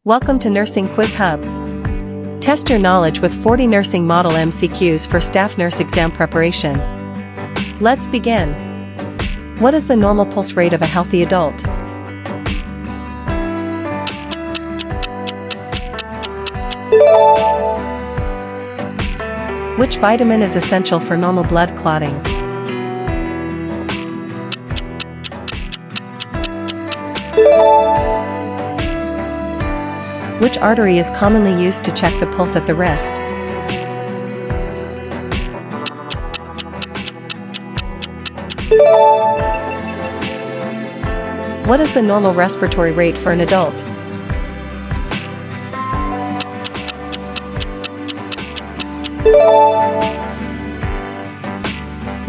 Welcome to Nursing Quiz Hub. Test your knowledge with 40 nursing model MCQs for staff nurse exam preparation. Let's begin. What is the normal pulse rate of a healthy adult? Which vitamin is essential for normal blood clotting? Which artery is commonly used to check the pulse at the wrist? What is the normal respiratory rate for an adult?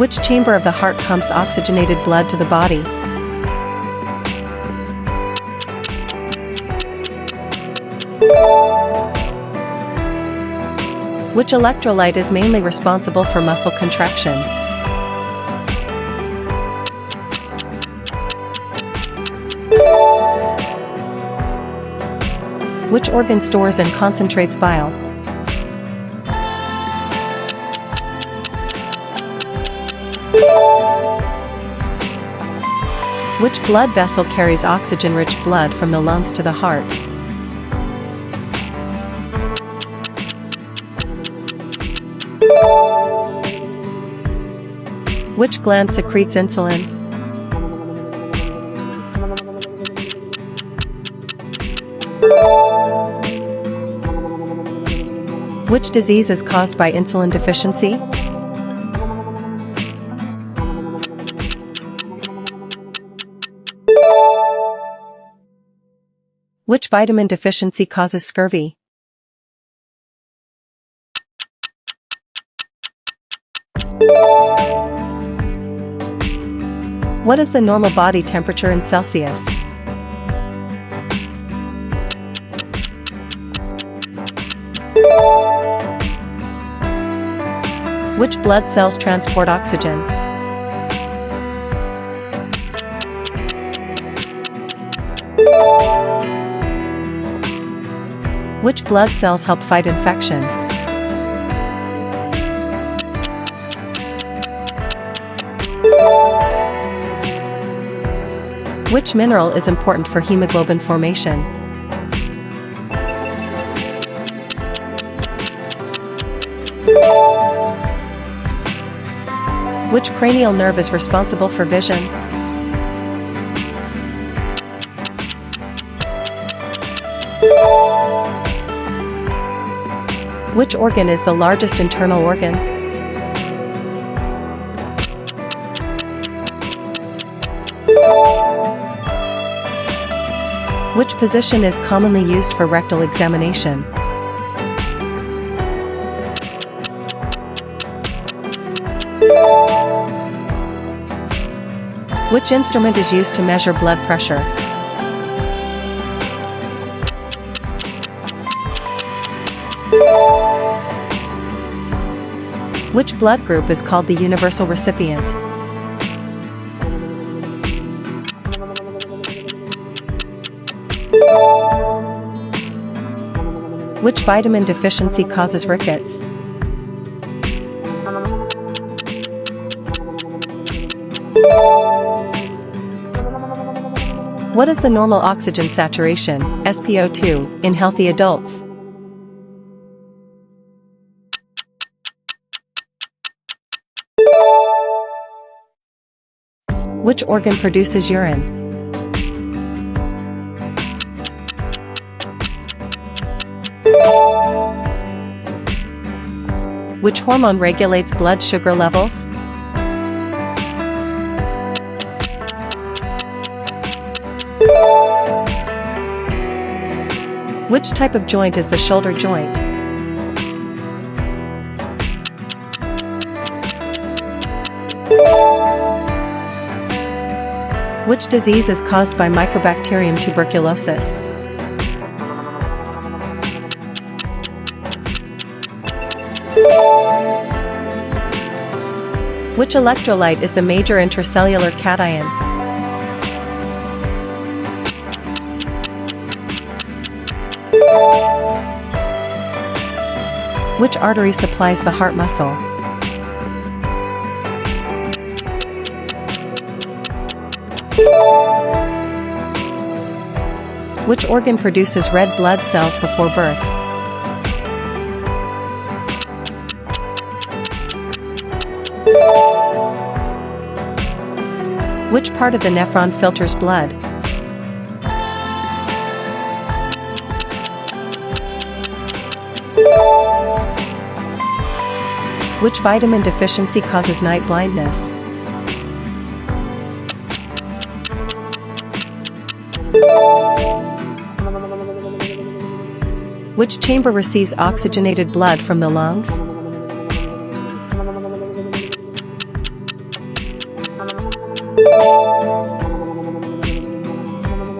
Which chamber of the heart pumps oxygenated blood to the body? Which electrolyte is mainly responsible for muscle contraction? Which organ stores and concentrates bile? Which blood vessel carries oxygen-rich blood from the lungs to the heart? Which gland secretes insulin? Which disease is caused by insulin deficiency? Which vitamin deficiency causes scurvy? What is the normal body temperature in Celsius? Which blood cells transport oxygen? Which blood cells help fight infection? Which mineral is important for hemoglobin formation? Which cranial nerve is responsible for vision? Which organ is the largest internal organ? Which position is commonly used for rectal examination? Which instrument is used to measure blood pressure? Which blood group is called the universal recipient? Which vitamin deficiency causes rickets? What is the normal oxygen saturation, SpO2, in healthy adults? Which organ produces urine? Which hormone regulates blood sugar levels? Which type of joint is the shoulder joint? Which disease is caused by Mycobacterium tuberculosis? Which electrolyte is the major intracellular cation? Which artery supplies the heart muscle? Which organ produces red blood cells before birth? Which part of the nephron filters blood? Which vitamin deficiency causes night blindness? Which chamber receives oxygenated blood from the lungs?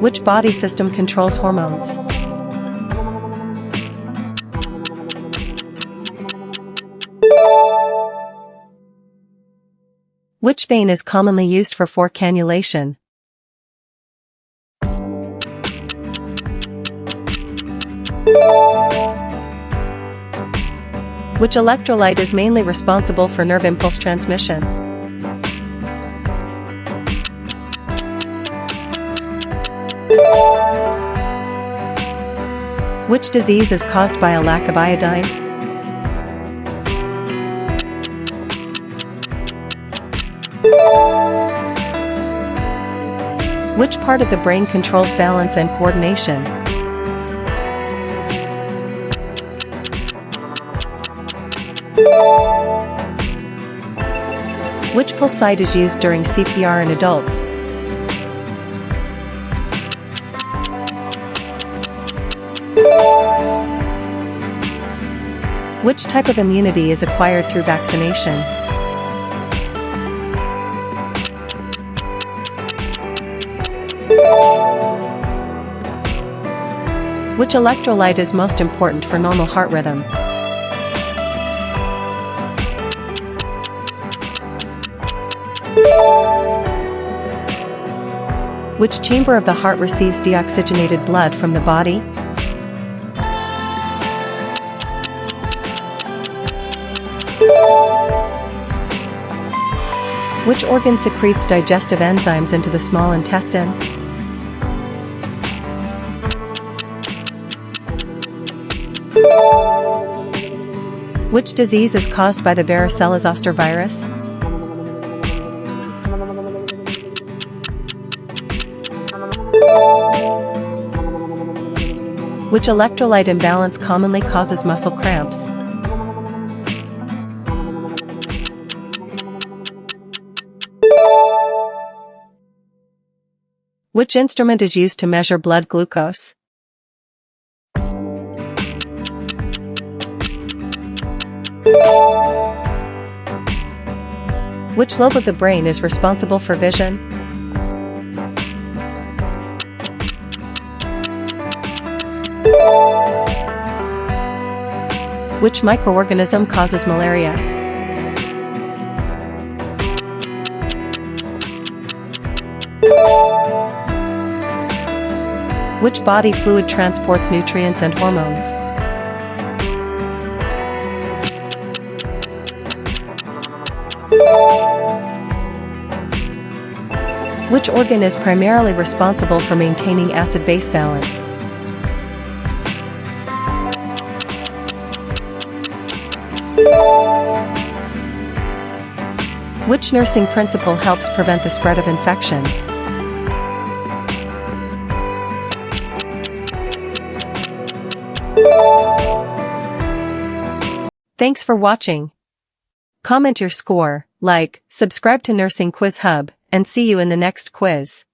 Which body system controls hormones? Which vein is commonly used for cannulation? Which electrolyte is mainly responsible for nerve impulse transmission? Which disease is caused by a lack of iodine? Which part of the brain controls balance and coordination? Which pulse site is used during CPR in adults? Which type of immunity is acquired through vaccination? Which electrolyte is most important for normal heart rhythm? Which chamber of the heart receives deoxygenated blood from the body? Which organ secretes digestive enzymes into the small intestine? Which disease is caused by the varicella-zoster virus? Which electrolyte imbalance commonly causes muscle cramps? Which instrument is used to measure blood glucose? Which lobe of the brain is responsible for vision? Which microorganism causes malaria? Which body fluid transports nutrients and hormones? Which organ is primarily responsible for maintaining acid-base balance? Which nursing principle helps prevent the spread of infection? Thanks for watching. Comment your score, like, subscribe to Nursing Quiz Hub, and see you in the next quiz.